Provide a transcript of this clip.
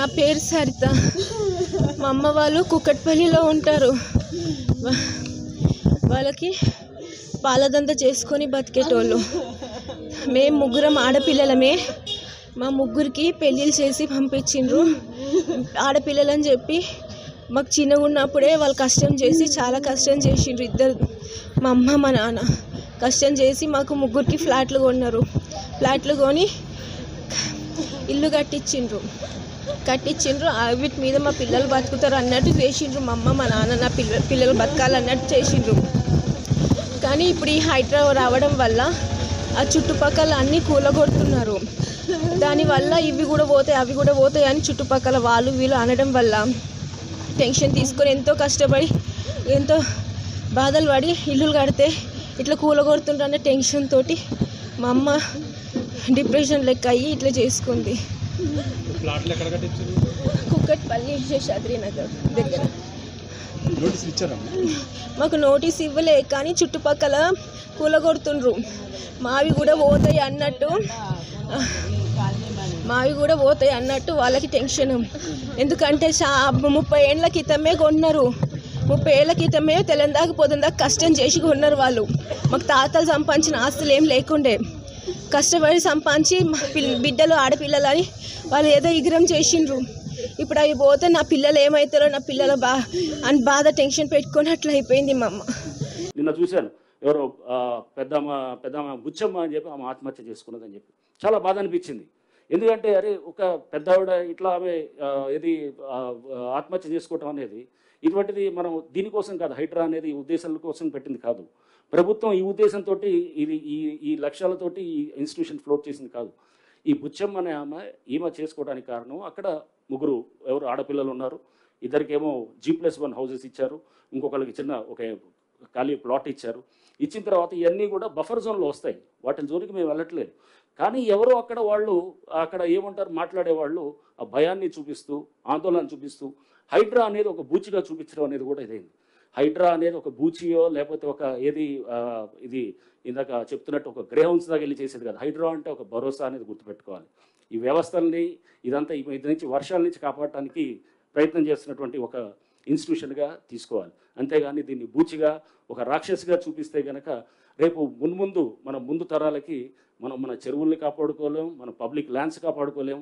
నా పేరు సరిత. మా అమ్మ వాళ్ళు కుక్కట్పల్లిలో ఉంటారు. వాళ్ళకి పాలదంద చేసుకొని బతికేటోళ్ళు. మేము ముగ్గురం ఆడపిల్లలమే. మా ముగ్గురికి పెళ్ళిళ్ళు చేసి పంపించిండ్రు. ఆడపిల్లలని చెప్పి మాకు చిన్నగా ఉన్నప్పుడే వాళ్ళు కష్టం చేసి చాలా కష్టం చేసిండ్రు. ఇద్దరు, మా అమ్మ మా నాన్న కష్టం చేసి మాకు ముగ్గురికి ఫ్లాట్లు కొన్నారు. ఫ్లాట్లు కొని ఇల్లు కట్టించిండ్రు. వీటి మీద మా పిల్లలు బతుకుతారు అన్నట్టు చేసిండ్రు. మా అమ్మ మా నాన్న నా పిల్లలు బతకాలన్నట్టు చేసిండ్రు. కానీ ఇప్పుడు ఈ హైదరాబాద్ రావడం వల్ల ఆ చుట్టుపక్కల అన్నీ కూలగొడుతున్నారు. దానివల్ల ఇవి కూడా పోతాయి అవి కూడా పోతాయి అని చుట్టుపక్కల వాళ్ళు వీళ్ళు అనడం వల్ల టెన్షన్ తీసుకొని ఎంతో కష్టపడి ఎంతో బాధలు పడి ఇల్లులు కడితే ఇట్లా కూలగొడుతుండ్రు అనే టెన్షన్ తోటి మా అమ్మ డిప్రెషన్ లెక్క అయ్యి ఇట్లా చేసుకుంది. కుక్కట్పల్లి శేషాద్రి నగర్ దగ్గర. మాకు నోటీస్ ఇవ్వలే, కానీ చుట్టుపక్కల కూలగొడుతుండ్రు. మావి కూడా పోతాయి అన్నట్టు వాళ్ళకి టెన్షన్. ఎందుకంటే 30 ఏళ్ళ క్రితమే కొన్నారు. 30 ఏళ్ళ క్రితమే తెలంగాణకు పొద్దుందాకా కష్టం చేసి కొన్నారు వాళ్ళు. మాకు తాతలు సంపాదించిన ఆస్తులు ఏం లేకుండే. కష్టపడి సంపాదించి బిడ్డలు ఆడపిల్లలని వాళ్ళు ఏదో ఇగ్రం చేసిండ్రు. ఇప్పుడు అవి పోతే నా పిల్లలు ఏమవుతారో, నా పిల్లలు అని బాధ టెన్షన్ పెట్టుకొని అట్లా అయిపోయింది మా అమ్మ. నిన్న చూశాను, ఎవరో పెద్దమ్మ బుచ్చమ్మ అని చెప్పి ఆమె ఆత్మహత్య చేసుకున్నదని చెప్పి చాలా బాధ అనిపించింది. ఎందుకంటే అరే ఒక పెద్దవిడ ఇట్లా ఆమె ఆత్మహత్య చేసుకోవటం అనేది ఇటువంటిది మనం దీనికోసం కాదు, హైడ్రా అనేది ఉద్దేశాల కోసం పెట్టింది కాదు. ప్రభుత్వం ఈ ఉద్దేశంతో ఇది ఈ లక్ష్యాలతోటి ఈ ఇన్స్టిట్యూషన్ ఫ్లోట్ చేసింది కాదు. ఈ బుచ్చమ్మ అనే ఈమె చేసుకోవడానికి కారణం అక్కడ ముగ్గురు ఎవరు ఆడపిల్లలు ఉన్నారు. ఇద్దరికేమో G+1 హౌసెస్ ఇచ్చారు, ఇంకొకరికి చిన్న ఒక ఖాళీ ప్లాట్ ఇచ్చారు. ఇచ్చిన తర్వాత ఇవన్నీ కూడా బఫర్ జోన్లో వస్తాయి, వాటిని జోలికి మేము వెళ్ళట్లేదు. కానీ ఎవరో అక్కడ ఏమంటారు మాట్లాడేవాళ్ళు ఆ భయాన్ని చూపిస్తూ ఆందోళన చూపిస్తూ హైడ్రా అనేది ఒక బూచిగా చూపించడం అనేది కూడా ఇదైంది. హైడ్రా అనేది ఒక బూచియో లేకపోతే ఒక ఇది ఇందాక చెప్తున్నట్టు ఒక గ్రే హౌన్స్ దాకా వెళ్ళి చేసేది కాదు. హైడ్రా అంటే ఒక భరోసా అనేది గుర్తుపెట్టుకోవాలి. ఈ వ్యవస్థల్ని ఇదంతా ఇది నుంచి వర్షాల నుంచి కాపాడటానికి ప్రయత్నం చేస్తున్నటువంటి ఒక ఇన్స్టిట్యూషన్గా తీసుకోవాలి. అంతేగాని దీన్ని బూచిగా ఒక రాక్షసిగా చూపిస్తే కనుక రేపు ముందు మన తరాలకి మనం మన చెరువుల్ని కాపాడుకోలేము, మన పబ్లిక్ ల్యాండ్స్ కాపాడుకోలేము.